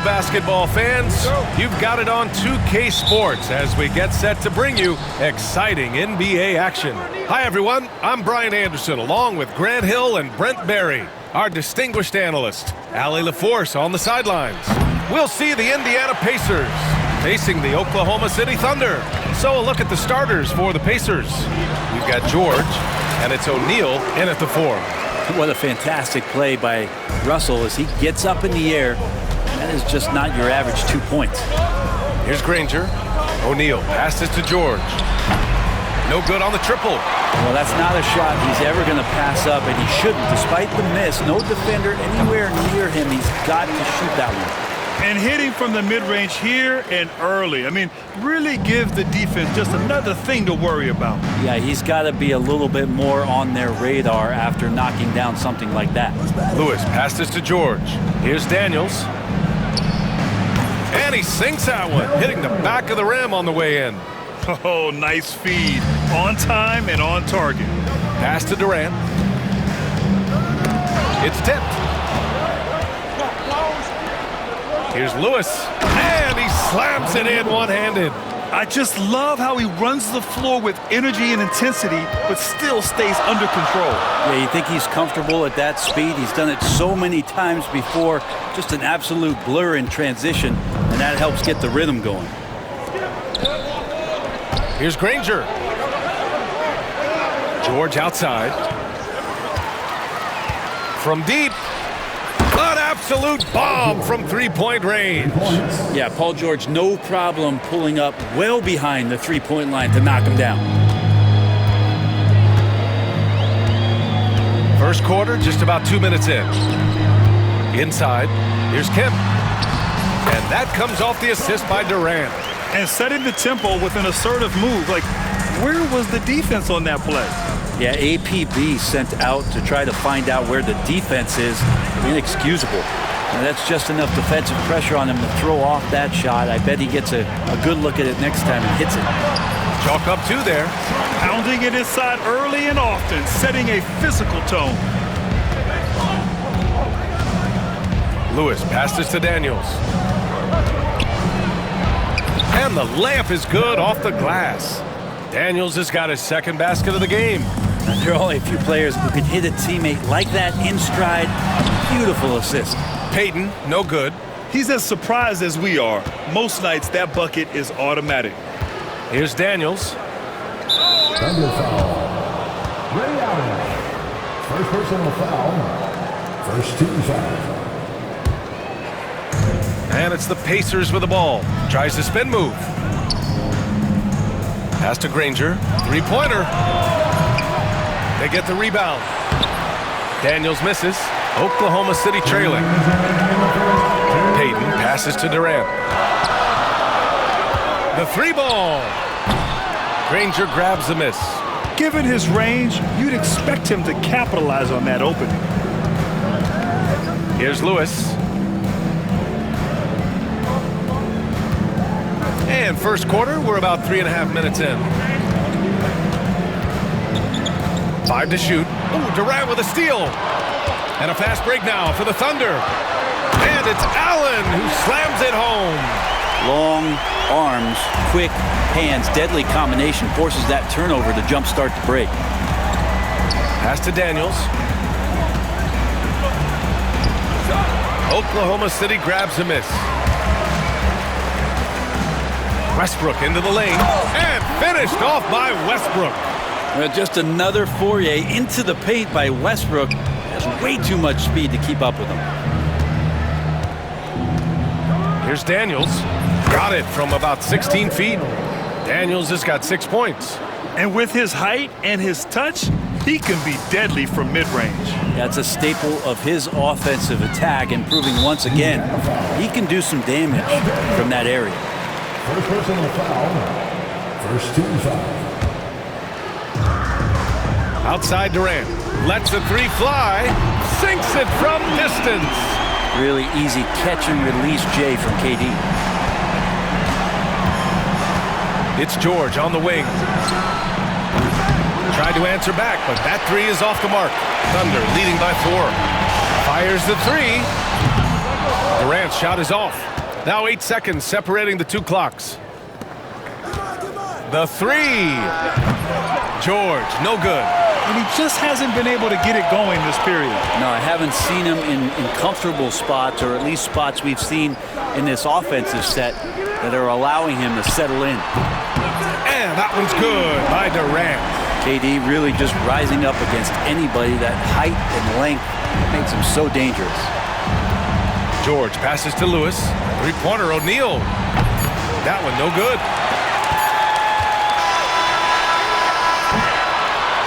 basketball fans. You've got it on 2K Sports as we get set to bring you exciting NBA action. Hi, everyone. I'm Brian Anderson, along with Grant Hill and Brent Barry, our distinguished analyst. Allie LaForce on the sidelines. We'll see the Indiana Pacers facing the Oklahoma City Thunder. So a look at the starters for the Pacers. We've got George, and it's O'Neal in at the 4. What a fantastic play by Russell as he gets up in the air. That is just not your average 2 points. Here's Granger. O'Neal passes to George. No good on the triple. Well, that's not a shot he's ever going to pass up, and he shouldn't. Despite the miss, no defender anywhere near him. He's got to shoot that one. And hitting from the mid-range here and early. I mean, really give the defense just another thing to worry about. Yeah, he's got to be a little bit more on their radar after knocking down something like that. Lewis passes to George. Here's Daniels. And he sinks that one, hitting the back of the rim on the way in. Oh, nice feed. On time and on target. Pass to Durant. It's tipped. Here's Lewis, and he slams it in one-handed. I just love how he runs the floor with energy and intensity, but still stays under control. Yeah, you think he's comfortable at that speed? He's done it so many times before. Just an absolute blur in transition, and that helps get the rhythm going. Here's Granger. George outside. From deep. An absolute bomb from three-point range. Yeah, Paul George, no problem pulling up well behind the three-point line to knock him down. First quarter, just about 2 minutes in. Inside, here's Kemp. And that comes off the assist by Durant. And setting the tempo with an assertive move. Like, where was the defense on that play? Yeah, APB sent out to try to find out where the defense is. Inexcusable. And that's just enough defensive pressure on him to throw off that shot. I bet he gets a good look at it next time and hits it. Chalk up 2 there. Pounding it inside early and often, setting a physical tone. Lewis passes to Daniels. And the layup is good off the glass. Daniels has got his second basket of the game. There are only a few players who can hit a teammate like that in stride. Beautiful assist. Payton, no good. He's as surprised as we are. Most nights, that bucket is automatic. Here's Daniels. Thunder foul. Ray Allen. First personal foul. First team foul. And it's the Pacers with the ball. Tries to spin move. Pass to Granger. Three-pointer. They get the rebound. Daniels misses. Oklahoma City trailing. Payton passes to Durant. The 3-ball. Granger grabs the miss. Given his range, you'd expect him to capitalize on that opening. Here's Lewis. And first quarter, we're about 3.5 minutes in. 5 to shoot. Ooh, Durant with a steal. And a fast break now for the Thunder. And it's Allen who slams it home. Long arms, quick hands, deadly combination forces that turnover to jumpstart the break. Pass to Daniels. Oklahoma City grabs a miss. Westbrook into the lane, and finished off by Westbrook. Well, just another foray into the paint by Westbrook. Has way too much speed to keep up with him. Here's Daniels. Got it from about 16 feet. Daniels has got 6 points. And with his height and his touch, he can be deadly from mid-range. That's a staple of his offensive attack, and proving once again he can do some damage from that area. First personal foul. First team foul. Outside Durant. Lets the 3 fly. Sinks it from distance. Really easy catch and release J from KD. It's George on the wing. Tried to answer back, but that 3 is off the mark. Thunder leading by 4. Fires the 3. Durant's shot is off. Now 8 seconds separating the two clocks. The three. George, no good. And he just hasn't been able to get it going this period. No, I haven't seen him in comfortable spots, or at least spots we've seen in this offensive set that are allowing him to settle in. And that one's good by Durant. KD really just rising up against anybody. That height and length makes him so dangerous. George passes to Lewis. Three-pointer, O'Neal. That one no good.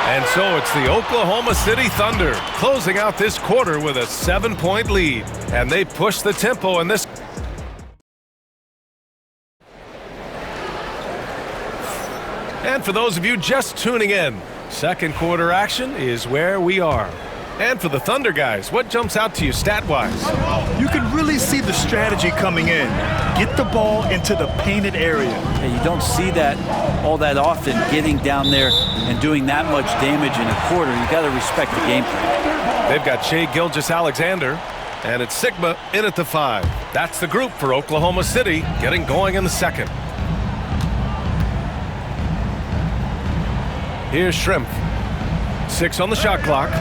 And so it's the Oklahoma City Thunder closing out this quarter with a 7-point lead. And they push the tempo in this. And for those of you just tuning in, second quarter action is where we are. And for the Thunder guys, what jumps out to you stat-wise? You can really see the strategy coming in. Get the ball into the painted area. And you don't see that all that often, getting down there and doing that much damage in a quarter. You got to respect the game plan. They've got Shai Gilgeous-Alexander, and it's Sigma in at the 5. That's the group for Oklahoma City getting going in the second. Here's Shrimp. 6 on the shot clock.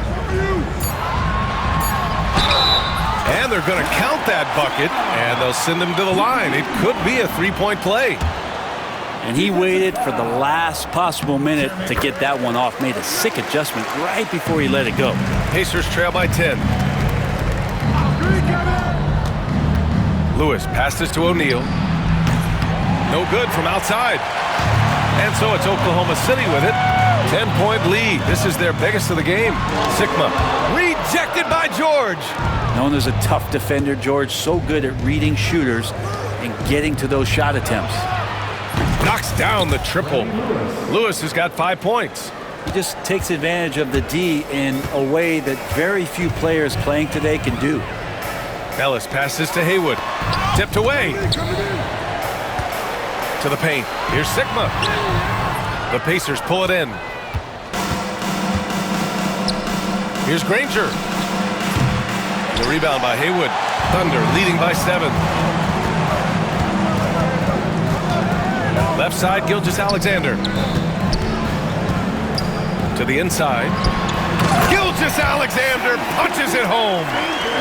And they're going to count that bucket, and they'll send him to the line. It could be a three-point play. And he waited for the last possible minute to get that one off. Made a sick adjustment right before he let it go. Pacers trail by 10. Lewis passes to O'Neal. No good from outside. And so it's Oklahoma City with it. 10-point lead. This is their biggest of the game. Sigma rejected by George. Known as a tough defender, George so good at reading shooters and getting to those shot attempts. Knocks down the triple. Lewis has got 5 points. He just takes advantage of the D in a way that very few players playing today can do. Ellis passes to Haywood. Tipped away. To the paint. Here's Sigma. The Pacers pull it in. Here's Granger. The rebound by Haywood. Thunder leading by 7. Left side, Gilgeous-Alexander. To the inside. Gilgeous-Alexander punches it home.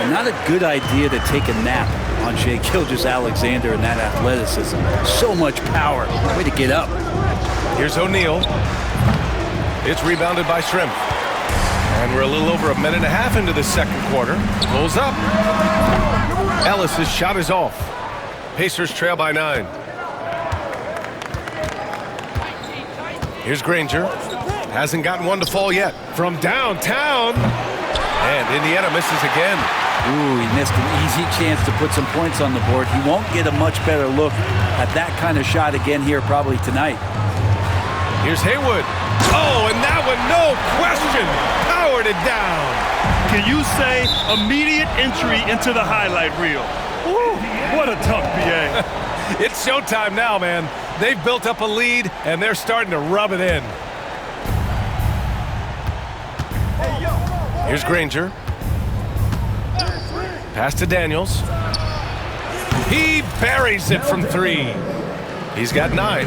And not a good idea to take a nap on Shai Gilgeous-Alexander and that athleticism. So much power. Way to get up. Here's O'Neal. It's rebounded by Shrimp. And we're a little over a minute and a half into the second quarter. Pulls up. Ellis's shot is off. Pacers trail by 9. Here's Granger. Hasn't gotten one to fall yet. From downtown. And Indiana misses again. Ooh, he missed an easy chance to put some points on the board. He won't get a much better look at that kind of shot again here probably tonight. Here's Haywood. Oh, and that one, no question, powered it down. Can you say immediate entry into the highlight reel? Ooh, what a tough BA. It's showtime now, man. They've built up a lead, and they're starting to rub it in. Here's Granger. Pass to Daniels. He buries it from 3. He's got 9.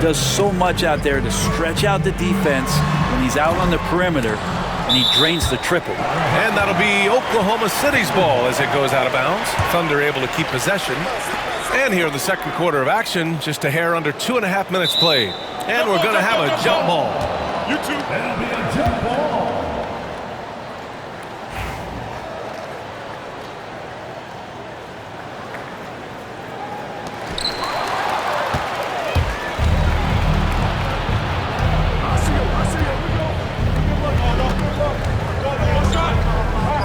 Does so much out there to stretch out the defense when he's out on the perimeter, and he drains the triple. And that'll be Oklahoma City's ball as it goes out of bounds. Thunder able to keep possession. And here in the second quarter of action, just a hair under 2.5 minutes played. And we're going to have a jump ball. That'll be a jump ball.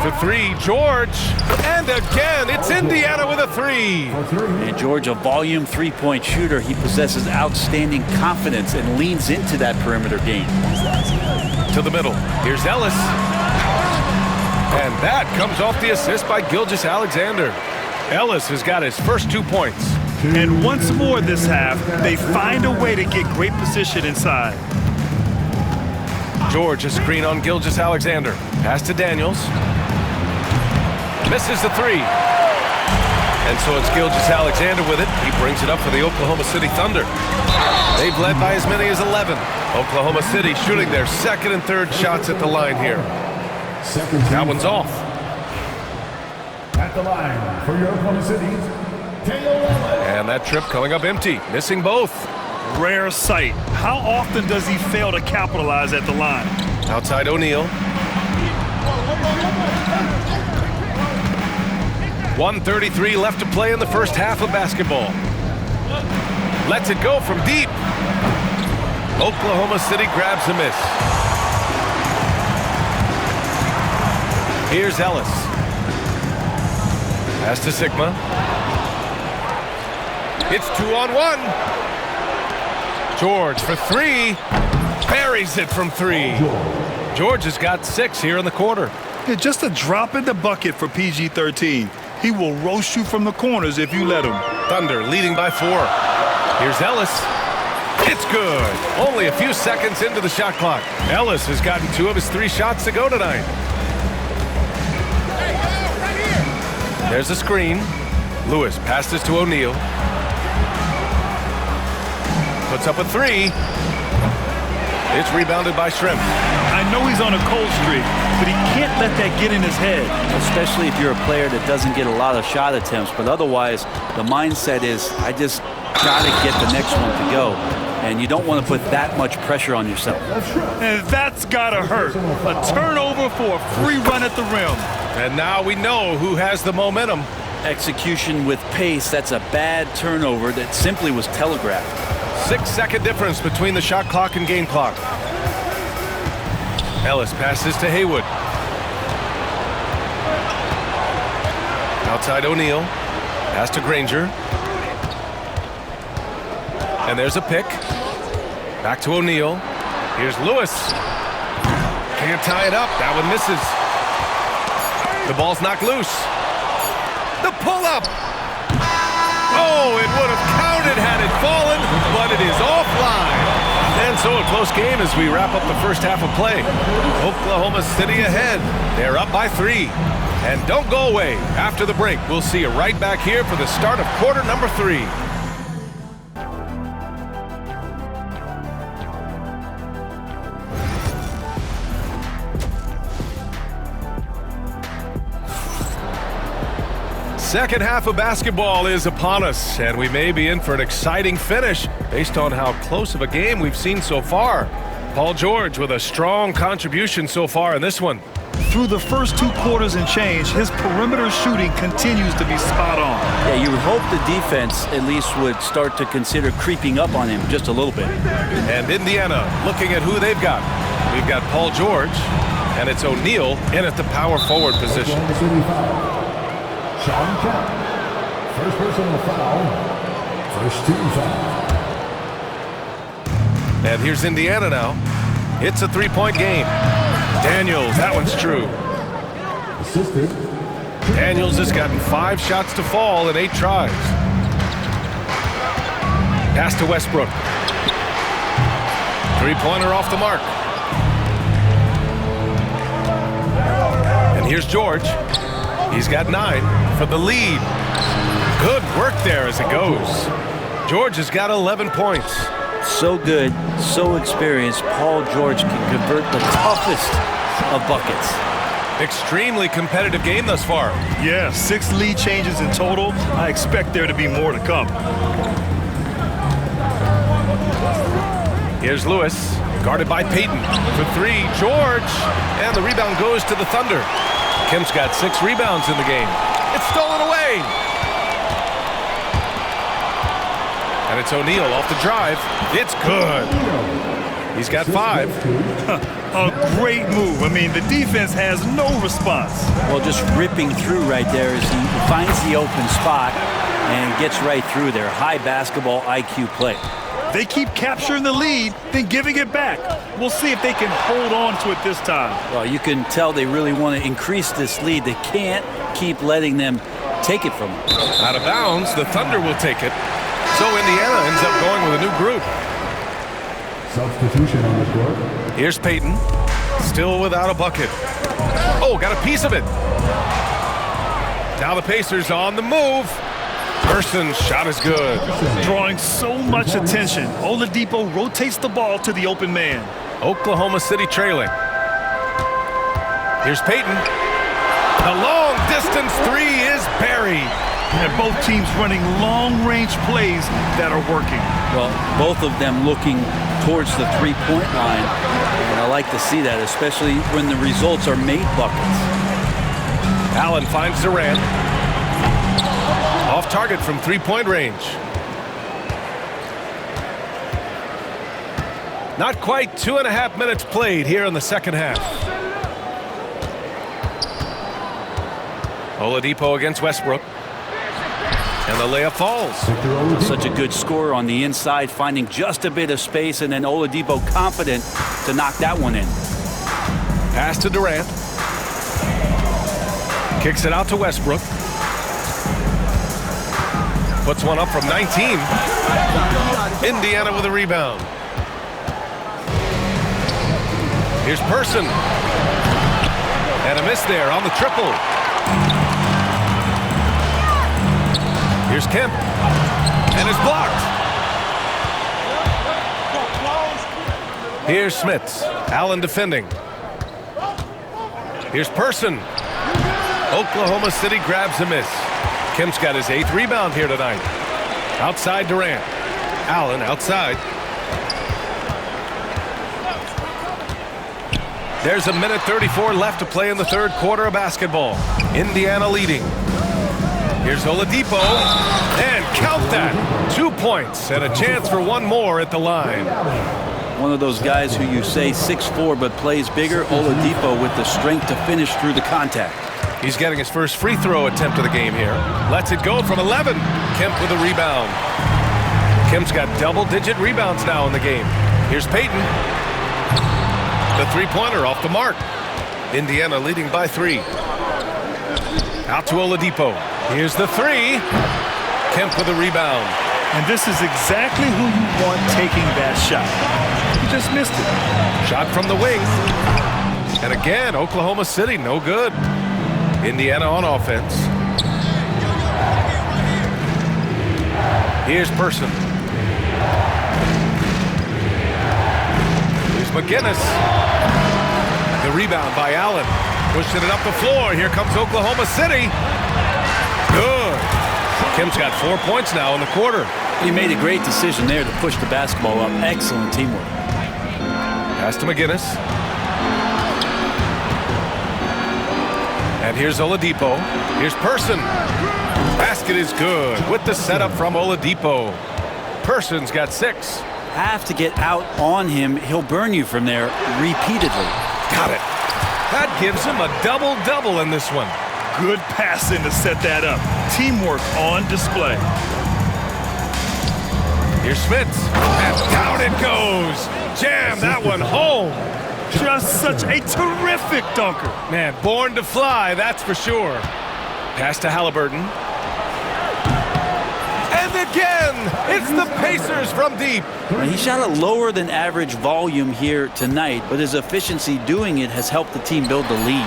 For 3, George. And again, it's Indiana with a 3. And George, a volume three-point shooter, he possesses outstanding confidence and leans into that perimeter game. To the middle. Here's Ellis. And that comes off the assist by Gilgeous-Alexander. Ellis has got his first 2 points. And once more this half, they find a way to get great position inside. George a screen on Gilgeous-Alexander. Pass to Daniels. Misses the 3. And so it's Gilgeous-Alexander with it. He brings it up for the Oklahoma City Thunder. They've led by as many as 11. Oklahoma City shooting their second and third shots at the line here. That one's off. At the line for your Oklahoma City, Dale Ellis. And that trip coming up empty, missing both. Rare sight. How often does he fail to capitalize at the line? Outside O'Neal. 1:33 left to play in the first half of basketball. Lets it go from deep. Oklahoma City grabs a miss. Here's Ellis. Pass to Sigma. It's 2-on-1. George for three. Buries it from three. George has got 6 here in the quarter. Yeah, just a drop in the bucket for PG-13. He will roast you from the corners if you let him. Thunder leading by 4. Here's Ellis. It's good. Only a few seconds into the shot clock. Ellis has gotten 2 of his 3 shots to go tonight. There's a screen. Lewis passes to O'Neal. Puts up a 3. It's rebounded by Shrimp. I know he's on a cold streak, but he can't let that get in his head. Especially if you're a player that doesn't get a lot of shot attempts. But otherwise, the mindset is, I just got to get the next one to go. And you don't want to put that much pressure on yourself. And that's got to hurt. A turnover for a free run at the rim. And now we know who has the momentum. Execution with pace, that's a bad turnover that simply was telegraphed. 6-second difference between the shot clock and game clock. Ellis passes to Haywood. Outside O'Neal. Pass to Granger. And there's a pick. Back to O'Neal. Here's Lewis. Can't tie it up. That one misses. The ball's knocked loose. The pull-up. Oh, it would have counted had it fallen, but it is offline. And so a close game as we wrap up the first half of play. Oklahoma City ahead. They're up by 3. And don't go away. After the break, we'll see you right back here for the start of quarter number 3. Second half of basketball is upon us, and we may be in for an exciting finish based on how close of a game we've seen so far. Paul George with a strong contribution so far in this one. Through the first 2 quarters and change, his perimeter shooting continues to be spot on. Yeah, you would hope the defense at least would start to consider creeping up on him just a little bit. And Indiana looking at who they've got. We've got Paul George, and it's O'Neal in at the power forward position. Oklahoma City foul. Sean Kemp. First personal foul. First team foul. And here's Indiana now. It's a 3-point game. Daniels, that one's true. Assisted. Daniels has gotten 5 shots to fall in 8 tries. Pass to Westbrook. 3-pointer off the mark. And here's George. He's got 9 for the lead. Good work there as it goes. George has got 11 points. So good, so experienced, Paul George can convert the toughest of buckets. Extremely competitive game thus far. Yeah, 6 lead changes in total. I expect there to be more to come. Here's Lewis, guarded by Payton. For 3, George. And the rebound goes to the Thunder. Kemp's got 6 rebounds in the game. It's stolen away. And it's O'Neal off the drive. It's good. He's got 5. A great move. I mean, the defense has no response. Well, just ripping through right there as he finds the open spot and gets right through there. High basketball IQ play. They keep capturing the lead, then giving it back. We'll see if they can hold on to it this time. Well, you can tell they really want to increase this lead. They can't keep letting them take it from them. Out of bounds, the Thunder will take it. So Indiana ends up going with a new group. Substitution on the court. Here's Payton, still without a bucket. Oh, got a piece of it. Now the Pacers on the move. Person's shot is good. Drawing so much attention, Oladipo rotates the ball to the open man. Oklahoma City trailing. Here's Payton. The long distance three is buried. And both teams running long-range plays that are working. Well, both of them looking towards the three-point line. And I like to see that, especially when the results are made buckets. Allen finds Durant. Off target from three-point range. Not quite 2.5 minutes played here in the second half. Oladipo against Westbrook. And the layup falls. Such a good scorer on the inside, finding just a bit of space, and then Oladipo confident to knock that one in. Pass to Durant. Kicks it out to Westbrook. Puts one up from 19. Indiana with a rebound. Here's Person. And a miss there on the triple. Here's Kemp. And it's blocked. Here's Smits. Allen defending. Here's Person. Oklahoma City grabs a miss. Kemp's got his 8th rebound here tonight. Outside Durant. Allen outside. There's a minute 34 left to play in the third quarter of basketball. Indiana leading. Here's Oladipo. And count that. 2 points and a chance for one more at the line. One of those guys who you say 6'4" but plays bigger. Oladipo with the strength to finish through the contact. He's getting his first free throw attempt of the game here. Lets it go from 11. Kemp with a rebound. Kemp's got double-digit rebounds now in the game. Here's Payton. The three-pointer off the mark. Indiana leading by 3. Out to Oladipo. Here's the 3. Kemp with a rebound. And this is exactly who you want taking that shot. He just missed it. Shot from the wing. And again, Oklahoma City, no good. Indiana on offense. Here's Person. Here's McGinnis. The rebound by Allen. Pushing it up the floor. Here comes Oklahoma City. Good. Kemp's got 4 points now in the quarter. He made a great decision there to push the basketball up. Excellent teamwork. Pass to McGinnis. And here's Oladipo. Here's Person. Basket is good with the setup from Oladipo. Person's got 6. Have to get out on him. He'll burn you from there repeatedly. Got it. That gives him a double-double in this one. Good passing to set that up. Teamwork on display. Here's Smits. And down it goes. Jam that one home. Just such a terrific dunker. Man, born to fly, that's for sure. Pass to Halliburton. And again, it's the Pacers from deep. He shot a lower than average volume here tonight, but his efficiency doing it has helped the team build the lead.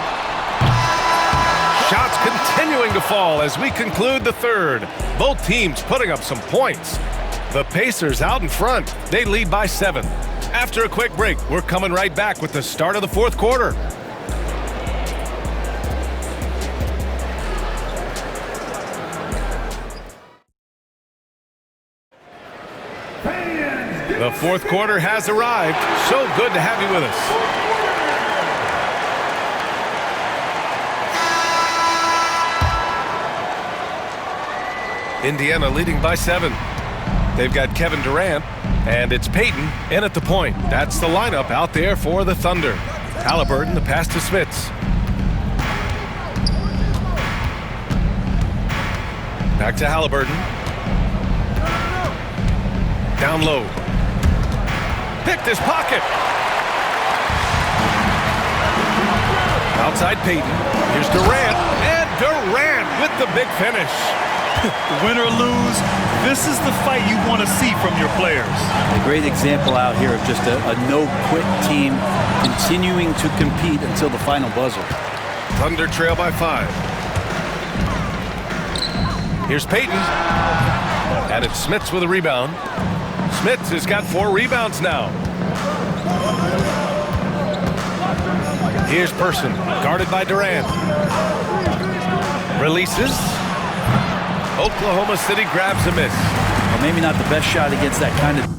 Shots continuing to fall as we conclude the third. Both teams putting up some points. The Pacers out in front. They lead by 7. After a quick break, we're coming right back with the start of the fourth quarter. The fourth quarter has arrived. So good to have you with us. Indiana leading by 7. They've got Kevin Durant, and it's Payton in at the point. That's the lineup out there for the Thunder. Halliburton, the pass to Smits. Back to Halliburton. Down low. Picked his pocket. Outside Payton. Here's Durant, and Durant with the big finish. Win or lose, this is the fight you want to see from your players. A great example out here of just a no-quit team continuing to compete until the final buzzer. Thunder trail by 5. Here's Payton. And it's Smits with a rebound. Smits has got 4 rebounds now. Here's Person, guarded by Durant. Releases. Oklahoma City grabs a miss. Well, maybe not the best shot against that kind of...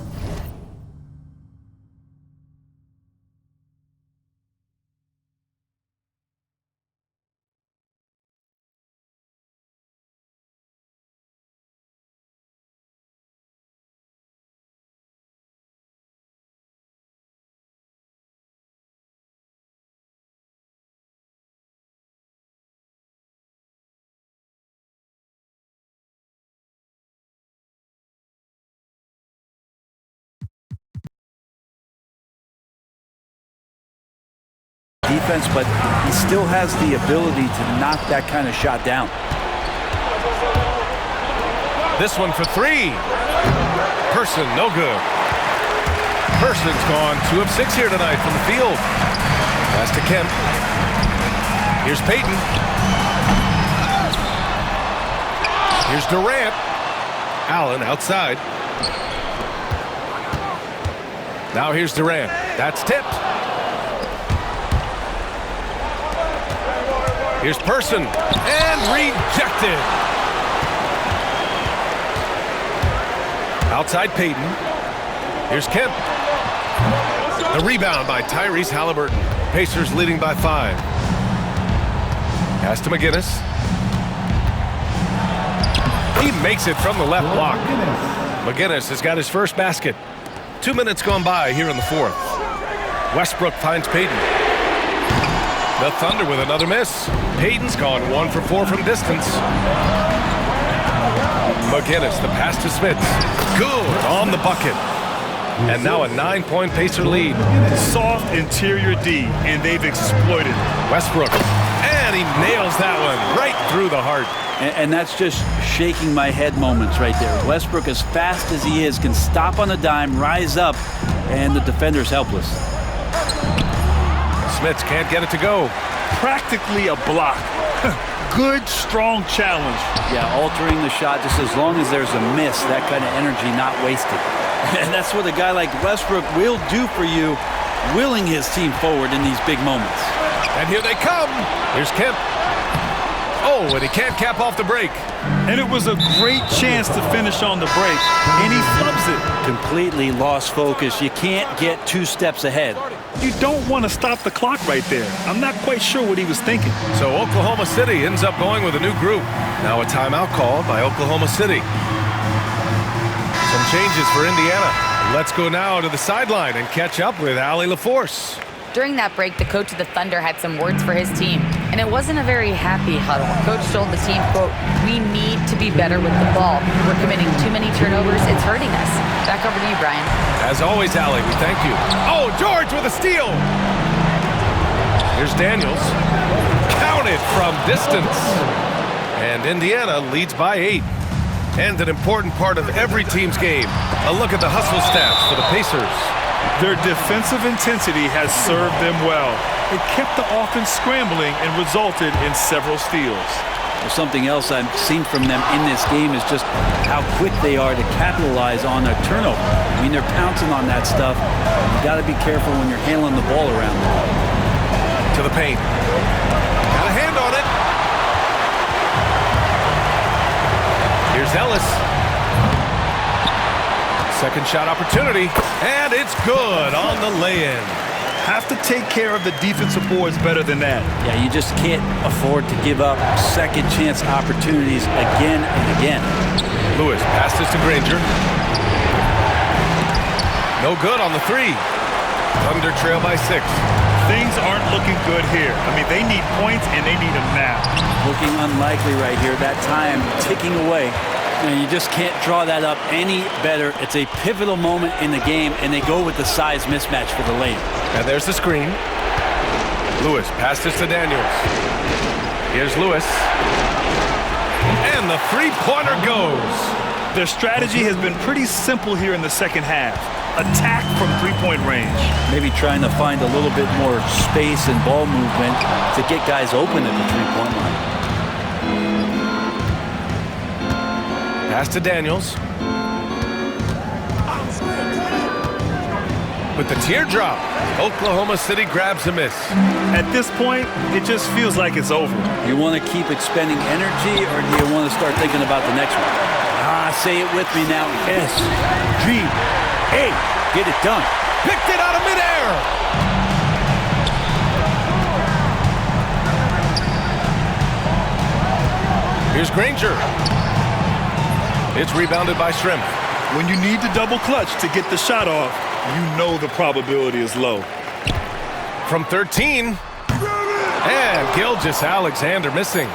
defense, but he still has the ability to knock that kind of shot down. This one for 3. Person, no good. Person's gone 2 of 6 here tonight from the field. Pass to Kemp. Here's Payton. Here's Durant. Allen outside. Now here's Durant. That's tipped. Here's Person, and rejected. Outside Payton. Here's Kemp. The rebound by Tyrese Halliburton. Pacers leading by 5. Pass to McGinnis. He makes it from the left block. McGinnis has got his first basket. 2 minutes gone by here in the 4th. Westbrook finds Payton. The Thunder with another miss. Payton's gone 1 for 4 from distance. McGinnis, the pass to Smits. Good on the bucket. And now a 9-point Pacer lead. Soft interior D, and they've exploited it. Westbrook, and he nails that one right through the heart. And that's just shaking my head moments right there. Westbrook, as fast as he is, can stop on a dime, rise up, and the defender's helpless. Smits can't get it to go. Practically a block. Good, strong challenge. Yeah, altering the shot just as long as there's a miss, that kind of energy not wasted. And that's what a guy like Westbrook will do for you, willing his team forward in these big moments. And here they come. Here's Kemp. Oh, and he can't cap off the break. And it was a great chance to finish on the break, and he flubs it. Completely lost focus. You can't get 2 steps ahead. You don't want to stop the clock right there. I'm not quite sure what he was thinking. So Oklahoma City ends up going with a new group. Now a timeout called by Oklahoma City. Some changes for Indiana. Let's go now to the sideline and catch up with Allie LaForce. During that break, the coach of the Thunder had some words for his team, and it wasn't a very happy huddle. Coach told the team, quote, "We need to be better with the ball. We're committing too many turnovers. It's hurting us." Back over to you, Brian. As always, Allie, we thank you. Oh, George with a steal. Here's Daniels. Counted from distance. And Indiana leads by 8. And an important part of every team's game. A look at the hustle stats for the Pacers. Their defensive intensity has served them well. It kept the offense scrambling and resulted in several steals. Well, something else I've seen from them in this game is just how quick they are to capitalize on a turnover. I mean, they're pouncing on that stuff. You got to be careful when you're handling the ball around them. To the paint. Got a hand on it. Here's Ellis. Second shot opportunity, and it's good on the lay-in. Have to take care of the defensive boards better than that. Yeah, you just can't afford to give up second chance opportunities again and again. Lewis passes to Granger. No good on the 3. Thunder trail by 6. Things aren't looking good here. I mean, they need points, and they need them now. Looking unlikely right here. That time ticking away. And you just can't draw that up any better. It's a pivotal moment in the game, and they go with the size mismatch for the lane. And there's the screen. Lewis passes to Daniels. Here's Lewis. And the three-pointer goes. Their strategy has been pretty simple here in the second half. Attack from three-point range. Maybe trying to find a little bit more space and ball movement to get guys open at the three-point line. Pass to Daniels. With the teardrop, Oklahoma City grabs a miss. At this point, it just feels like it's over. You want to keep expending energy, or do you want to start thinking about the next one? Say it with me now. S-G-A. Get it done. Picked it out of midair. Here's Granger. It's rebounded by Shrimp. When you need to double clutch to get the shot off, you know the probability is low. From 13. And Gilgeous-Alexander missing.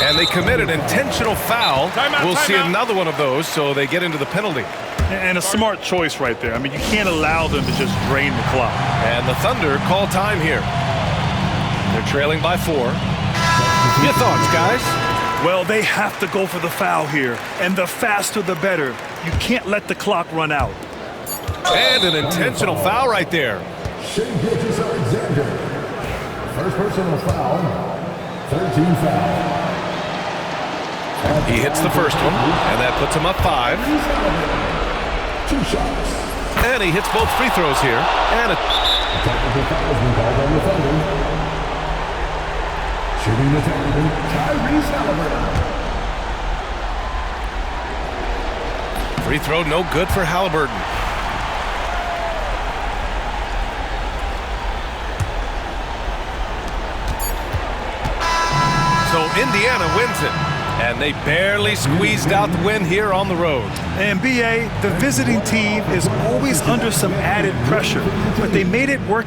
And they commit an intentional foul. We'll see another one of those, so they get into the penalty. And a smart choice right there. I mean, you can't allow them to just drain the clock. And the Thunder call time here. They're trailing by 4. Your thoughts, guys? Well, they have to go for the foul here. And the faster, the better. You can't let the clock run out. And an intentional foul right there. Shai Gilgeous-Alexander. First personal foul. 13 foul. He hits the first one, and that puts him up 5. 2 shots. And he hits both free throws here. And a Technical foul has been called on the Thunder. Shooting the technical, Tyrese Haliburton. free throw no good for Haliburton. So Indiana wins it, and they barely squeezed out the win here on the road. And BA, the visiting team is always under some added pressure, but they made it work.